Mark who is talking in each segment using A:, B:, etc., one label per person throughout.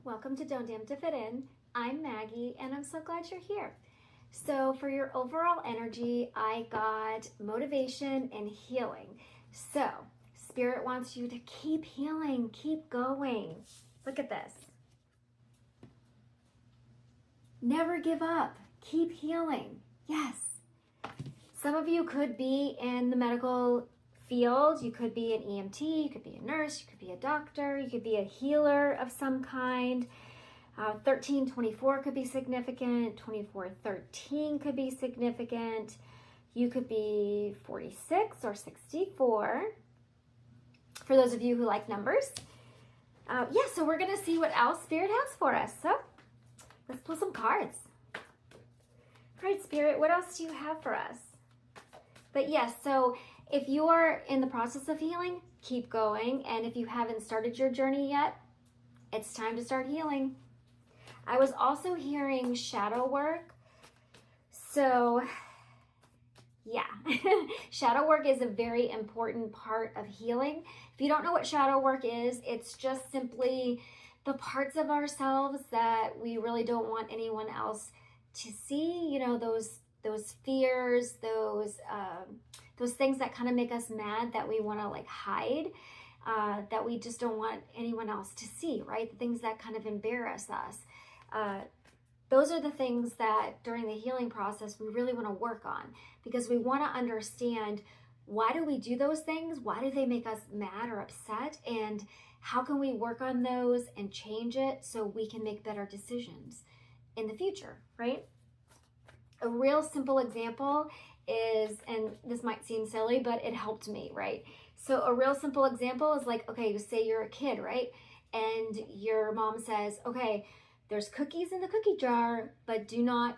A: Welcome to Don't Damn to Fit In. I'm Maggie and I'm so glad you're here. So for your overall energy, I got motivation and healing. So Spirit wants you to keep healing, keep going. Look at this. Never give up, keep healing. Yes. Some of you could be in the medical field. You could be an EMT, you could be a nurse, you could be a doctor, you could be a healer of some kind. 1324 could be significant, 2413 could be significant. You could be 46 or 64. For those of you who like numbers. So we're gonna see what else Spirit has for us. So let's pull some cards. All right, Spirit, what else do you have for us? But yes, so if you are in the process of healing, keep going. And if you haven't started your journey yet, it's time to start healing. I was also hearing shadow work. So yeah, shadow work is a very important part of healing. If you don't know what shadow work is, it's just simply the parts of ourselves that we really don't want anyone else to see. You know, those fears, those things that kind of make us mad that we want to like hide, that we just don't want anyone else to see, right? The things that kind of embarrass us. Those are the things that during the healing process we really want to work on, because we want to understand, why do we do those things? Why do they make us mad or upset? And how can we work on those and change it so we can make better decisions in the future, right? A real simple example is, and this might seem silly, but it helped me, right? So a real simple example is like, okay, say you're a kid, right? And your mom says, okay, there's cookies in the cookie jar, but do not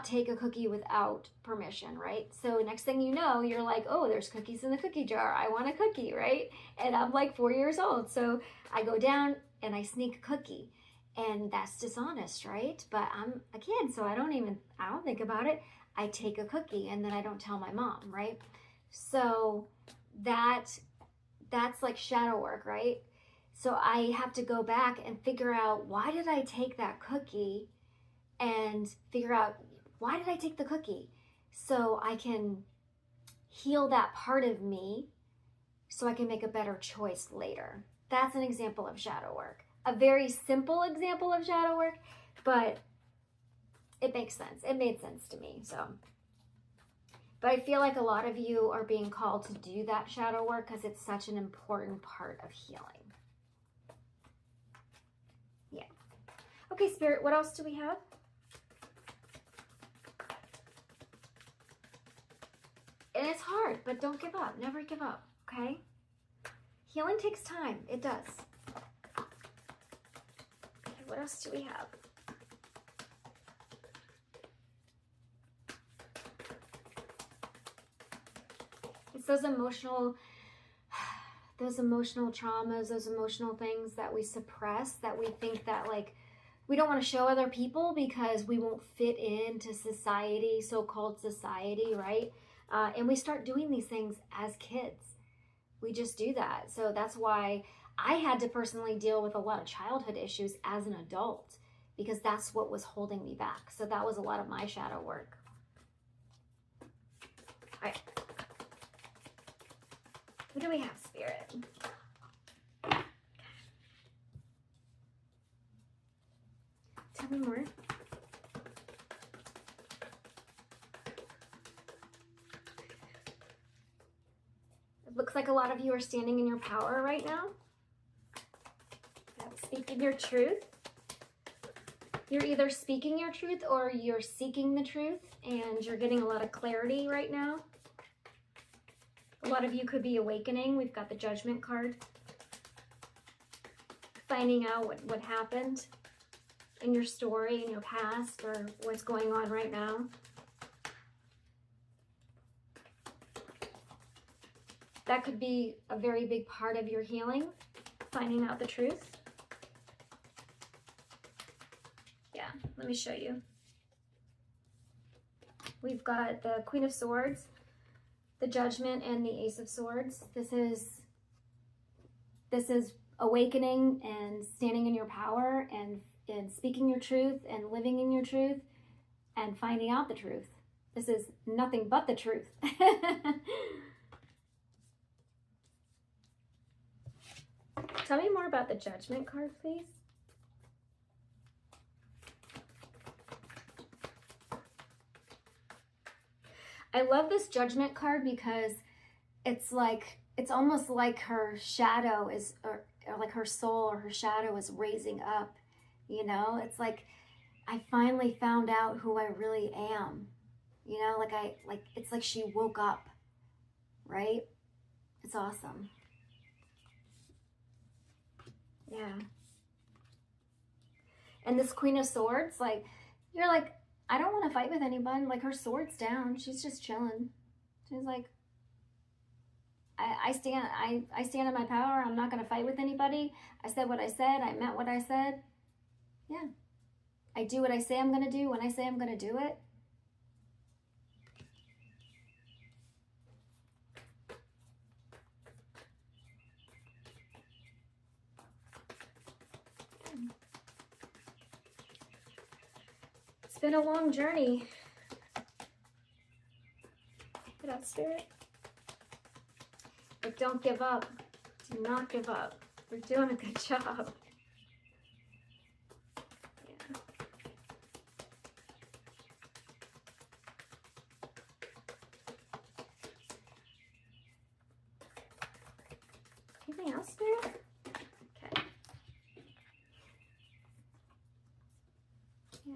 A: take a cookie without permission, right? So next thing you know, you're like, oh, there's cookies in the cookie jar. I want a cookie, right? And I'm like 4 years old. So I go down and I sneak a cookie. And that's dishonest, right? But I'm a kid, so I don't think about it. I take a cookie and then I don't tell my mom, right? So that's like shadow work, right? So I have to go back and figure out, why did I take that cookie, and figure out, why did I take the cookie? So I can heal that part of me so I can make a better choice later. That's an example of shadow work. A very simple example of shadow work, but it makes sense. It made sense to me. But I feel like a lot of you are being called to do that shadow work because it's such an important part of healing. Yeah. Okay, Spirit, what else do we have? And it's hard, but don't give up. Never give up, okay? Healing takes time. It does. What else do we have? It's those emotional traumas, those emotional things that we suppress, that we think that like we don't want to show other people because we won't fit into society, so-called society, right? And we start doing these things as kids. We just do that. So that's why I had to personally deal with a lot of childhood issues as an adult, because that's what was holding me back. So that was a lot of my shadow work. All right. What do we have, Spirit? Tell me more. It looks like a lot of you are standing in your power right now. Speaking your truth. You're either speaking your truth or you're seeking the truth, and you're getting a lot of clarity right now. A lot of you could be awakening. We've got the Judgment card. Finding out what happened in your story, in your past, or what's going on right now. That could be a very big part of your healing, finding out the truth. Yeah, let me show you. We've got the Queen of Swords, the Judgment, and the Ace of Swords. This is awakening and standing in your power and speaking your truth and living in your truth and finding out the truth. This is nothing but the truth. Tell me more about the Judgment card, please. I love this Judgment card because it's almost like her shadow is, or like her soul or her shadow is raising up, you know? It's like, I finally found out who I really am, you know? It's like she woke up, right? It's awesome. Yeah. And this Queen of Swords, like, you're like, I don't want to fight with anyone. Like, her sword's down. She's just chilling. She's like, I stand in my power. I'm not going to fight with anybody. I said what I said. I meant what I said. Yeah. I do what I say I'm going to do when I say I'm going to do it. It's been a long journey. Get up, Spirit. But don't give up. Do not give up. We're doing a good job. Yeah. Anything else, Spirit? Okay. Yeah.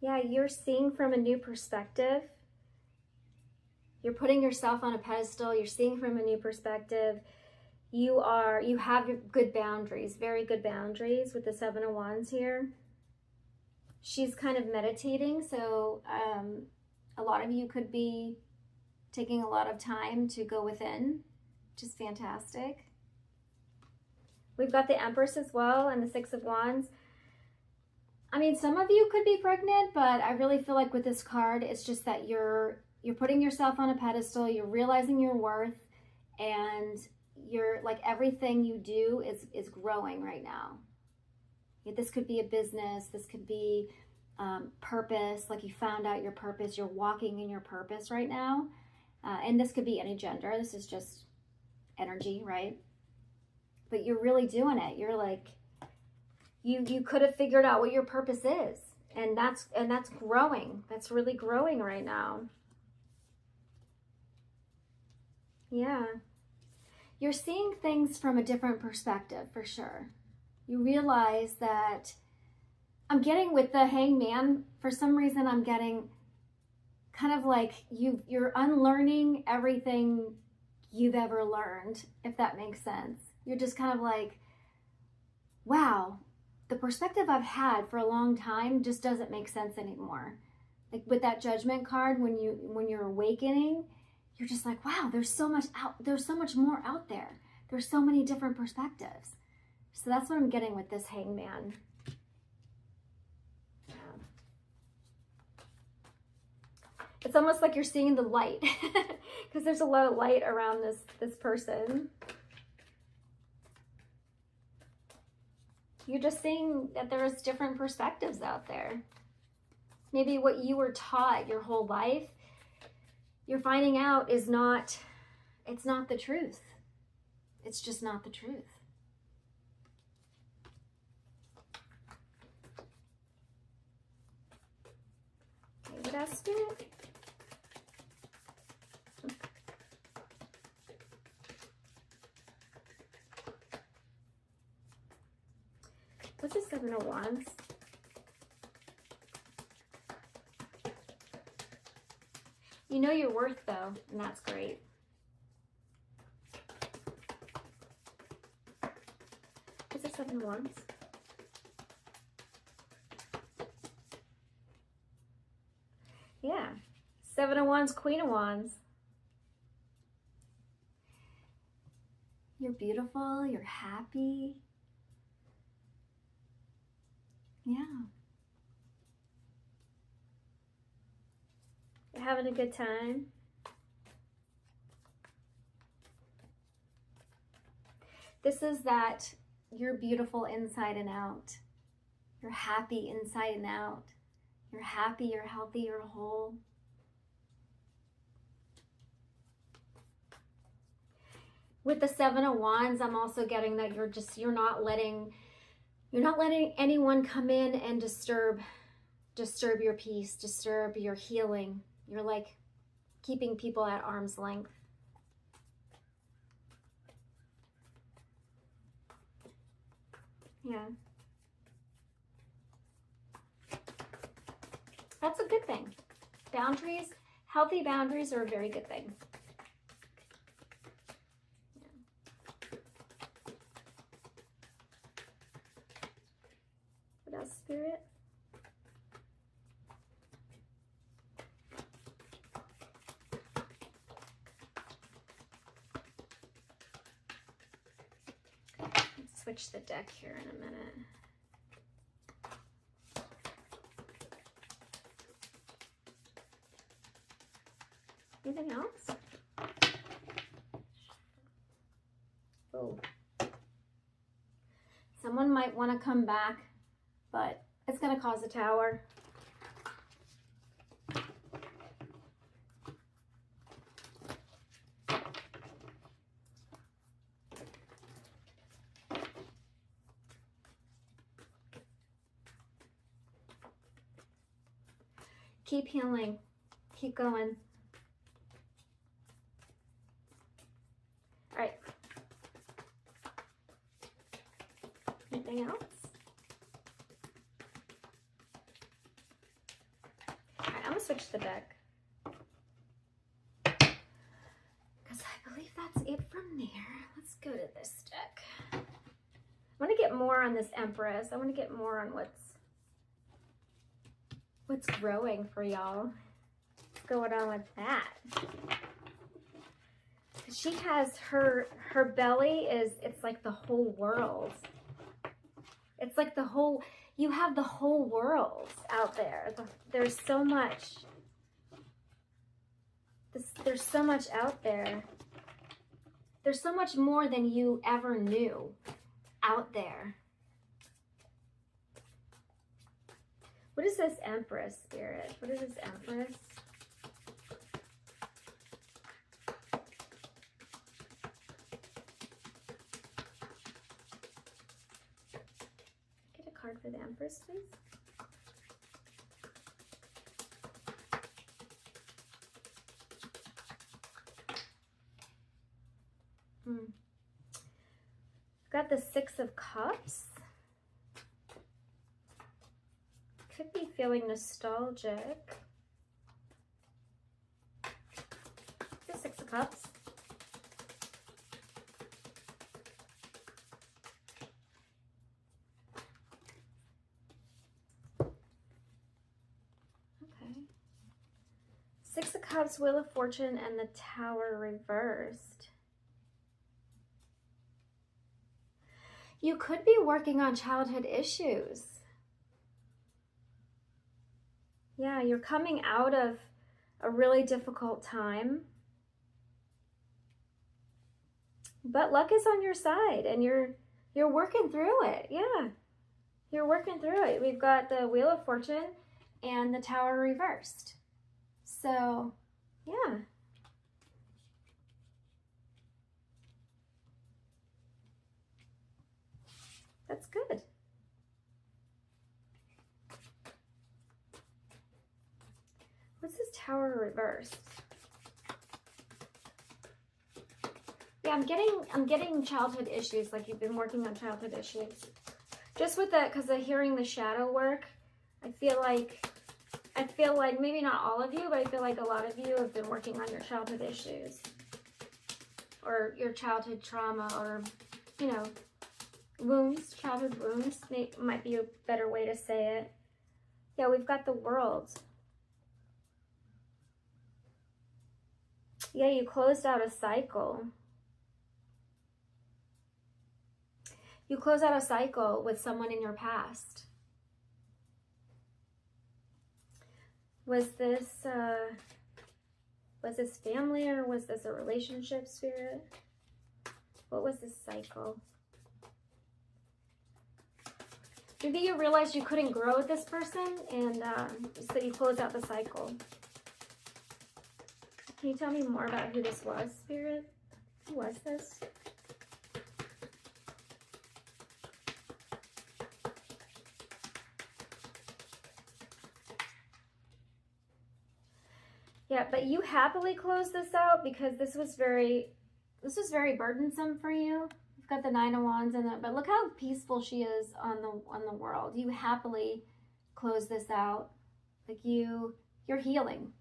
A: Yeah, you're seeing from a new perspective. You're putting yourself on a pedestal. You're seeing from a new perspective. You have your good boundaries, very good boundaries with the Seven of Wands here. She's kind of meditating, so a lot of you could be taking a lot of time to go within, which is fantastic. We've got the Empress as well and the Six of Wands. I mean, some of you could be pregnant, but I really feel like with this card, it's just that you're putting yourself on a pedestal, you're realizing your worth, and you're like, everything you do is growing right now. This could be a business, this could be purpose, like you found out your purpose, you're walking in your purpose right now. And this could be any gender, this is just energy, right? But you're really doing it. You're like, you could have figured out what your purpose is, and that's growing. That's really growing right now. Yeah. You're seeing things from a different perspective, for sure. You realize that I'm getting with the Hangman, for some reason I'm getting kind of like you're unlearning everything you've ever learned, if that makes sense. You're just kind of like, wow, the perspective I've had for a long time just doesn't make sense anymore. Like with that Judgment card, when you're awakening, you're just like, wow, there's so much more out there. There's so many different perspectives. So that's what I'm getting with this Hangman. Yeah. It's almost like you're seeing the light because there's a lot of light around this person. You're just seeing that there's different perspectives out there. Maybe what you were taught your whole life, you're finding out it's not the truth. It's just not the truth. Okay, what else, Spirit? What's the Seven of Wands? You know your worth, though, and that's great. What's the Seven of Wands? Yeah. Seven of Wands, Queen of Wands. You're beautiful, you're happy. Yeah. You're having a good time. This is that you're beautiful inside and out. You're happy inside and out. You're happy, you're healthy, you're whole. With the Seven of Wands, I'm also getting that you're not letting anyone come in and disturb your peace, disturb your healing. You're like keeping people at arm's length. Yeah. That's a good thing. Boundaries, healthy boundaries are a very good thing. Yeah. What else, Spirit? Let's switch the deck here in a minute. Anything else? Oh. Someone might want to come back, but it's going to cause a tower. Keep healing. Keep going. All right. Anything else? All right, I'm gonna switch the deck because I believe that's it from there. Let's go to this deck. I want to get more on this Empress. I want to get more on what's growing for y'all. What's going on with that? She has her belly it's like the whole world. It's like you have the whole world out there. There's so much. There's so much out there. There's so much more than you ever knew out there. What is this Empress, Spirit? What is this Empress? Get a card for the Empress, please. Got the Six of Cups. Could be feeling nostalgic. The Six of Cups. Okay. Six of Cups, Wheel of Fortune, and the Tower reversed. You could be working on childhood issues. Yeah, you're coming out of a really difficult time. But luck is on your side and you're working through it. Yeah. You're working through it. We've got the Wheel of Fortune and the Tower reversed. So, yeah. That's good. What's this Tower reversed? Yeah, I'm getting childhood issues, like you've been working on childhood issues. Just with that, because of hearing the shadow work, I feel like maybe not all of you, but I feel like a lot of you have been working on your childhood issues or your childhood trauma, or, you know, wounds, childhood wounds might be a better way to say it. Yeah, we've got the World. Yeah, you closed out a cycle. You close out a cycle with someone in your past. Was this family, or was this a relationship, Spirit? What was this cycle? Maybe you realized you couldn't grow with this person, and so you closed out the cycle. Can you tell me more about who this was, Spirit? Who was this? Yeah, but you happily closed this out because this was very burdensome for you. You've got the Nine of Wands in it, but look how peaceful she is on the world. You happily close this out. Like you're healing.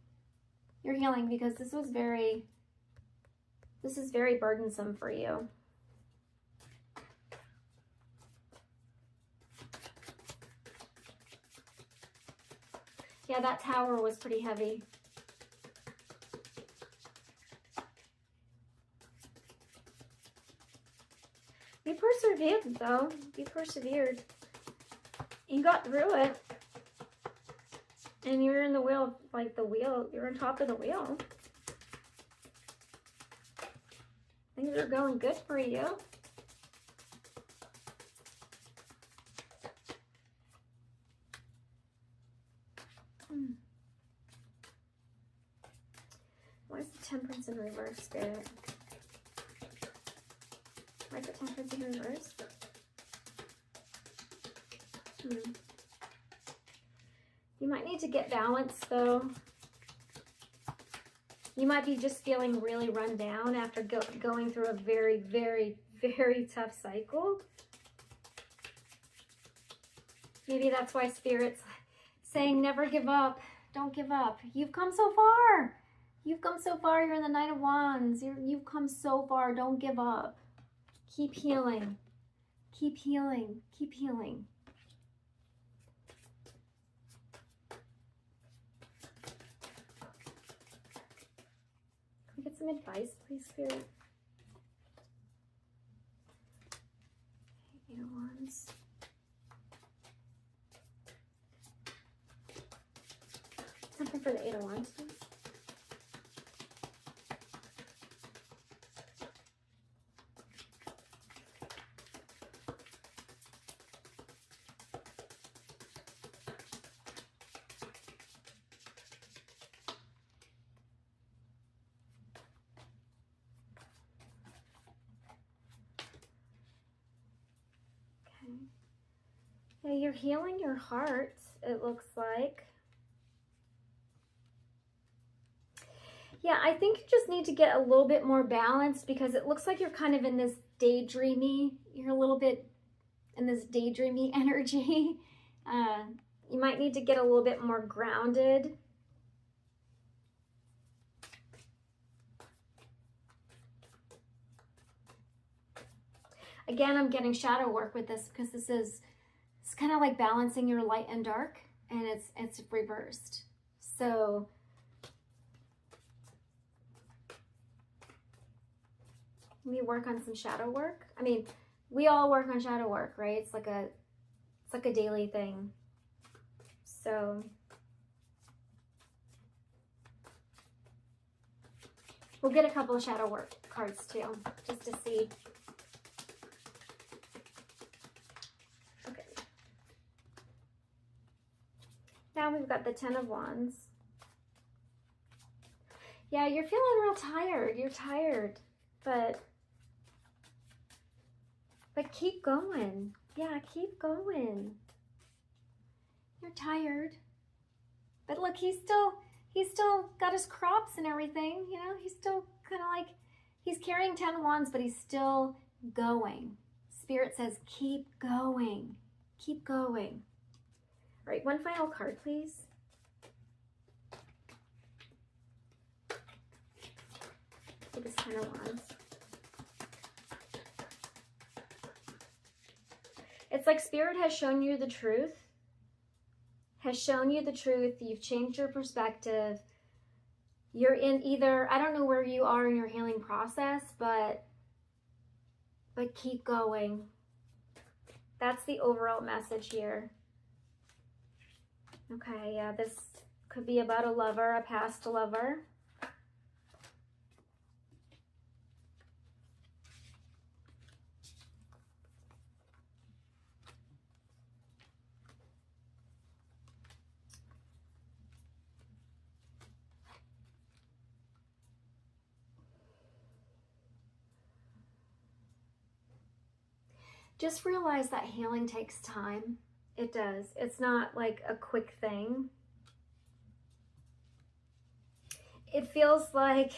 A: You're healing because this is very burdensome for you. Yeah, that tower was pretty heavy. You persevered, though. You persevered. You got through it. And you're in the wheel, like the wheel. You're on top of the wheel. Things are going good for you. What is the Temperance in reverse, Spirit? Why is the Temperance in reverse? You might need to get balanced, though. You might be just feeling really run down after going through a very, very, very tough cycle. Maybe that's why Spirit's saying never give up. Don't give up. You've come so far. You've come so far. You're in the Knight of Wands. You've come so far. Don't give up. Keep healing. Keep healing. Keep healing. Can we get some advice, please, Spirit? Eight of Wands. Something for the Eight of Wands, please. Yeah, you're healing your heart, it looks like. Yeah, I think you just need to get a little bit more balanced because it looks like you're kind of in this you're a little bit in this daydreamy energy. You might need to get a little bit more grounded. Again, I'm getting shadow work with this because it's kind of like balancing your light and dark, and it's reversed. So we work on some shadow work. I mean, we all work on shadow work, right? It's like a daily thing. So we'll get a couple of shadow work cards too, just to see. Now we've got the Ten of Wands. Yeah, you're feeling real tired. You're tired, but keep going. Yeah, keep going. You're tired, but look, he's still got his crops and everything. You know, he's still kind of like he's carrying 10 wands, but he's still going. Spirit says, keep going. Keep going. All right, one final card, please. For this 10 of Wands. It's like Spirit has shown you the truth. Has shown you the truth. You've changed your perspective. You're in either, I don't know where you are in your healing process, but keep going. That's the overall message here. Okay, yeah, this Could be about a lover, a past lover. Just realize that healing takes time. It does. It's not like a quick thing. It feels like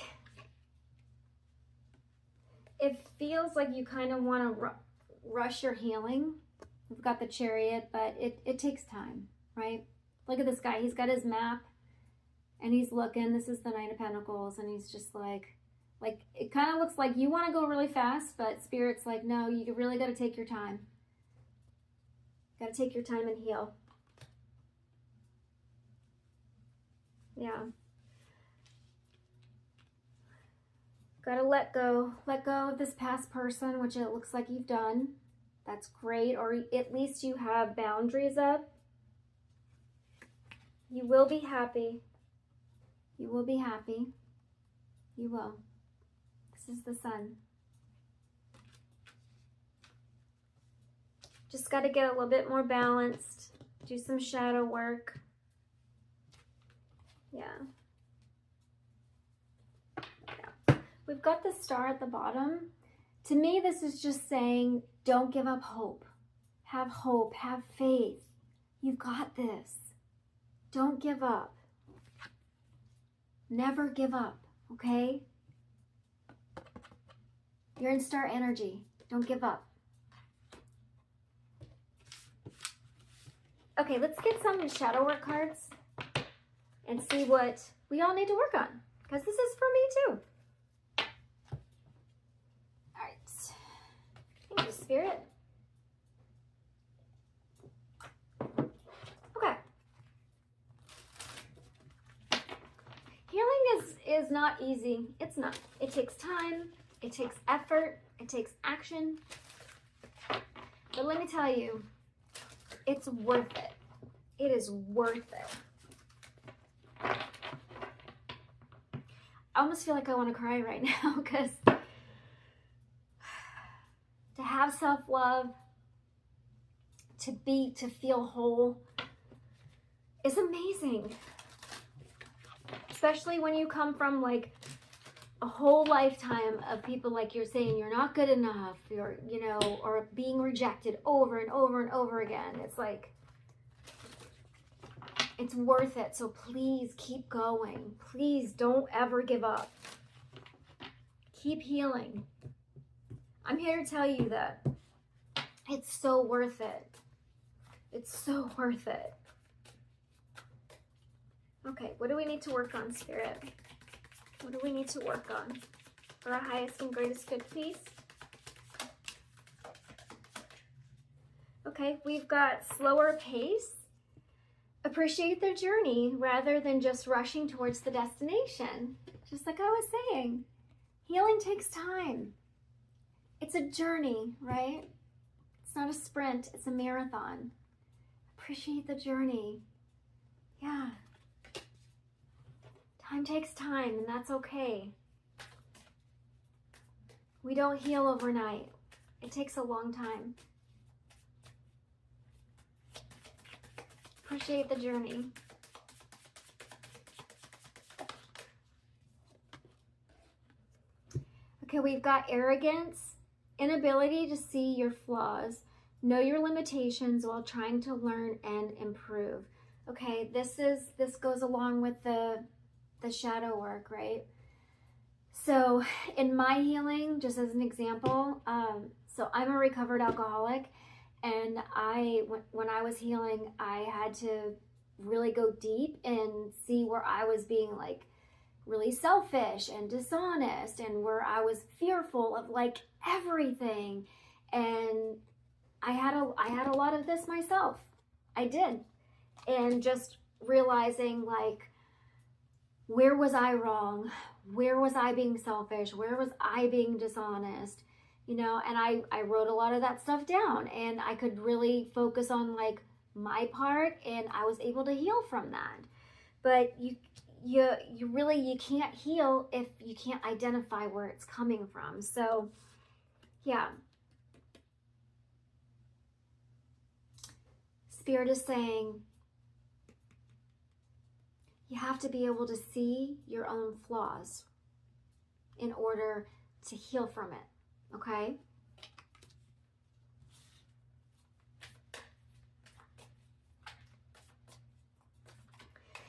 A: you kind of want to rush your healing. We've got the Chariot, but it takes time, right? Look at this guy. He's got his map and he's looking. This is the Knight of Pentacles, and he's just like it kind of looks like you want to go really fast, but Spirit's like, no, you really got to take your time. Got to take your time and heal. Yeah. Got to let go of this past person, which it looks like you've done. That's great. Or at least you have boundaries up. You will be happy. You will be happy. You will. This is the Sun. Just got to get a little bit more balanced. Do some shadow work. Yeah. We've got the Star at the bottom. To me, this is just saying, don't give up hope. Have hope, have faith. You've got this. Don't give up. Never give up, okay? You're in Star energy. Don't give up. Okay, let's get some shadow work cards and see what we all need to work on, because this is for me too. All right. Thank you, Spirit. Okay. Healing is not easy. It's not. It takes time. It takes effort. It takes action. But let me tell you, it's worth it. It is worth it. I almost feel like I want to cry right now, because to have self-love, to feel whole is amazing. Especially when you come from like a whole lifetime of people like you're saying you're not good enough, you're, you know, or being rejected over and over and over again. It's like, it's worth it. So please keep going. Please don't ever give up. Keep healing. I'm here to tell you that it's so worth it. It's so worth it. Okay, what do we need to work on, Spirit? What do we need to work on for our highest and greatest good, please? Okay, we've got slower pace. Appreciate the journey rather than just rushing towards the destination. Just like I was saying, healing takes time. It's a journey, right? It's not a sprint, it's a marathon. Appreciate the journey. Yeah. Time takes time, and that's okay. We don't heal overnight. It takes a long time. Appreciate the journey. Okay, we've got arrogance, inability to see your flaws, know your limitations while trying to learn and improve. Okay, this goes along with the shadow work, right? So in my healing, just as an example, so I'm a recovered alcoholic, and when I was healing, I had to really go deep and see where I was being like really selfish and dishonest, and where I was fearful of like everything. And I had a lot of this myself. I did. And just realizing like, where was I wrong? Where was I being selfish? Where was I being dishonest? You know, and I wrote a lot of that stuff down, and I could really focus on like my part, and I was able to heal from that. but you can't heal if you can't identify where it's coming from. So yeah, Spirit is saying you have to be able to see your own flaws in order to heal from it, okay?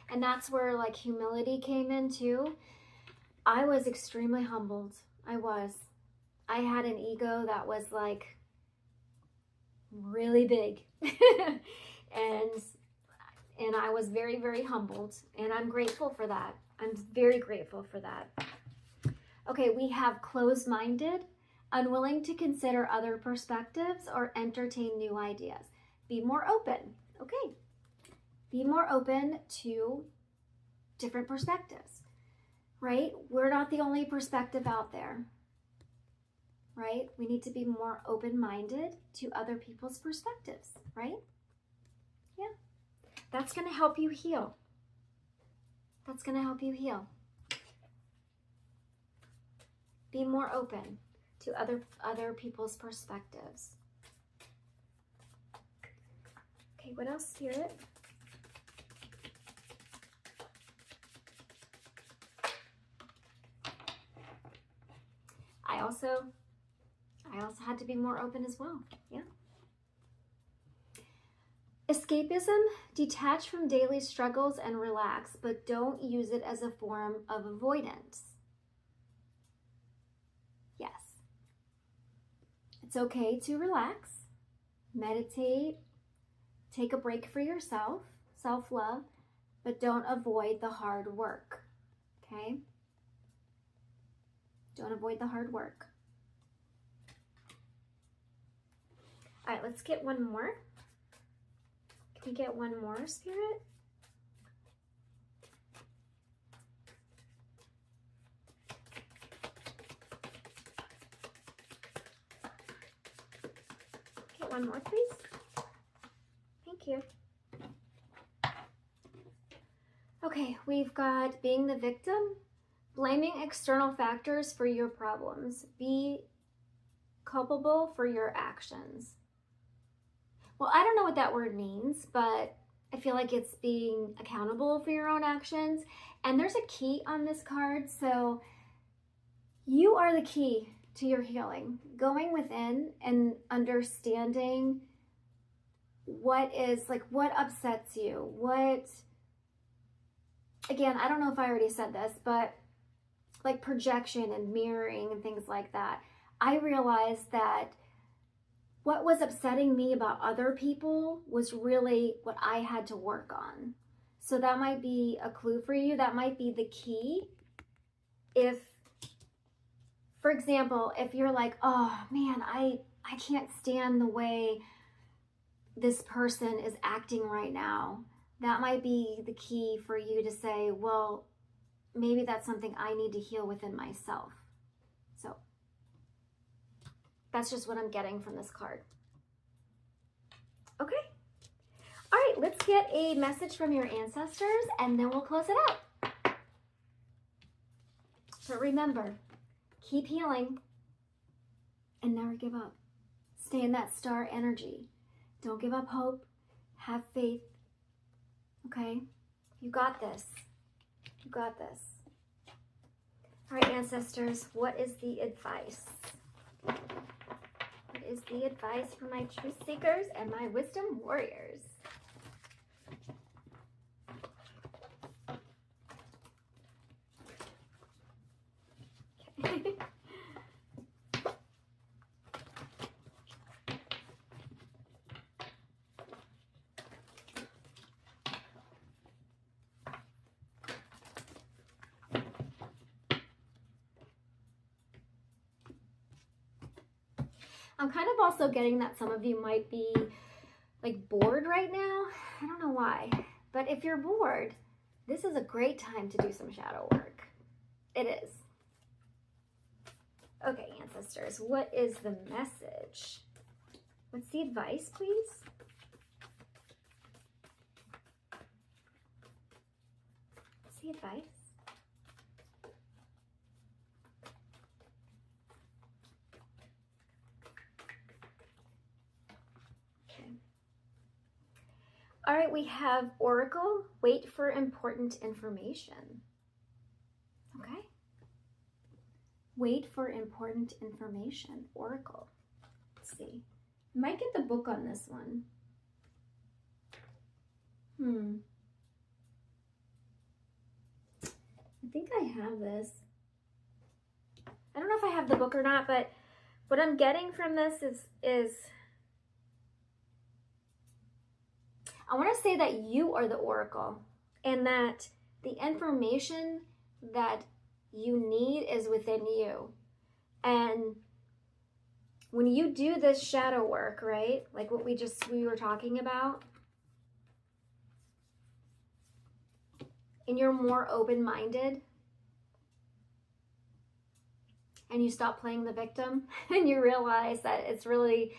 A: And that's where like humility came in too. I was extremely humbled. I had an ego that was like really big. and I was very, very humbled, and I'm grateful for that. I'm very grateful for that. Okay, we have closed-minded, unwilling to consider other perspectives or entertain new ideas. Be more open. Okay. Be more open to different perspectives, right? We're not the only perspective out there, right? We need to be more open-minded to other people's perspectives, right? Yeah. That's going to help you heal. That's going to help you heal. Be more open to other people's perspectives. Okay, what else, Spirit? I also had to be more open as well. Yeah. Escapism, detach from daily struggles and relax, but don't use it as a form of avoidance. Yes. It's okay to relax, meditate, take a break for yourself, self-love, but don't avoid the hard work. Okay? Don't avoid the hard work. All right, let's get one more. Can we get one more, Spirit? Get one more, please. Thank you. Okay, we've got being the victim, blaming external factors for your problems. Be culpable for your actions. Well, I don't know what that word means, but I feel like it's being accountable for your own actions. And there's a key on this card. So you are the key to your healing. Going within and understanding what upsets you. Again, I don't know if I already said this, but like projection and mirroring and things like that. I realized that what was upsetting me about other people was really what I had to work on. So that might be a clue for you. That might be the key. If, for example, if you're like, oh man, I can't stand the way this person is acting right now, that might be the key for you to say, well, maybe that's something I need to heal within myself. So that's just what I'm getting from this card. Okay. All right, let's get a message from your ancestors and then we'll close it out. But remember, keep healing and never give up. Stay in that star energy. Don't give up hope. Have faith. Okay? You got this. You got this. All right, ancestors, what is the advice? What is the advice for my truth seekers and my wisdom warriors? Okay. I'm kind of also getting that some of you might be like bored right now. I don't know why, but if you're bored, this is a great time to do some shadow work. It is. Okay, ancestors, what is the message? What's the advice, please? the advice. Okay. All right, we have Oracle. Wait for important information. Okay. Wait for important information. Oracle. Let's see. I might get the book on this one. I think I have this. I don't know if I have the book or not, but what I'm getting from this is I want to say that you are the oracle and that the information that you need is within you. And when you do this shadow work, right? Like what we were talking about, and you're more open-minded and you stop playing the victim and you realize that it's really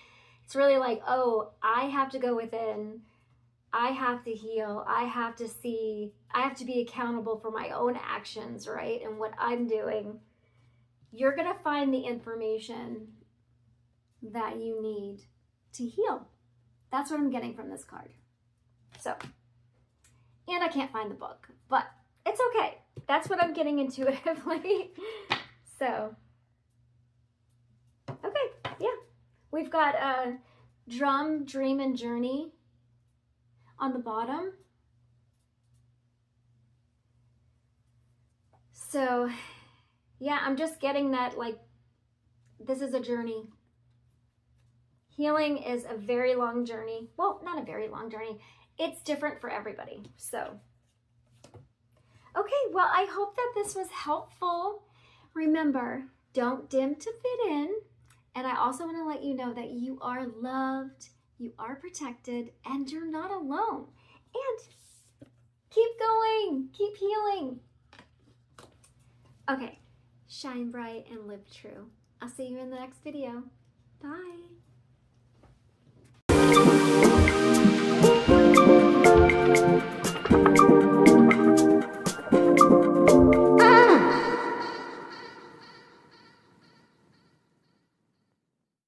A: like, oh, I have to go within. I have to heal. I have to see. I have to be accountable for my own actions, right? And what I'm doing. You're going to find the information that you need to heal. That's what I'm getting from this card. So, and I can't find the book, but it's okay. That's what I'm getting intuitively. So, okay, yeah. We've got Drum, Dream, and Journey on the bottom. So, yeah, I'm just getting that, like, this is a journey. Healing is a very long journey. Well, not a very long journey. It's different for everybody. So, okay, well, I hope that this was helpful. Remember, don't dim to fit in. And I also want to let you know that you are loved, you are protected, and you're not alone. And keep going, keep healing. Okay, shine bright and live true. I'll see you in the next video. Bye.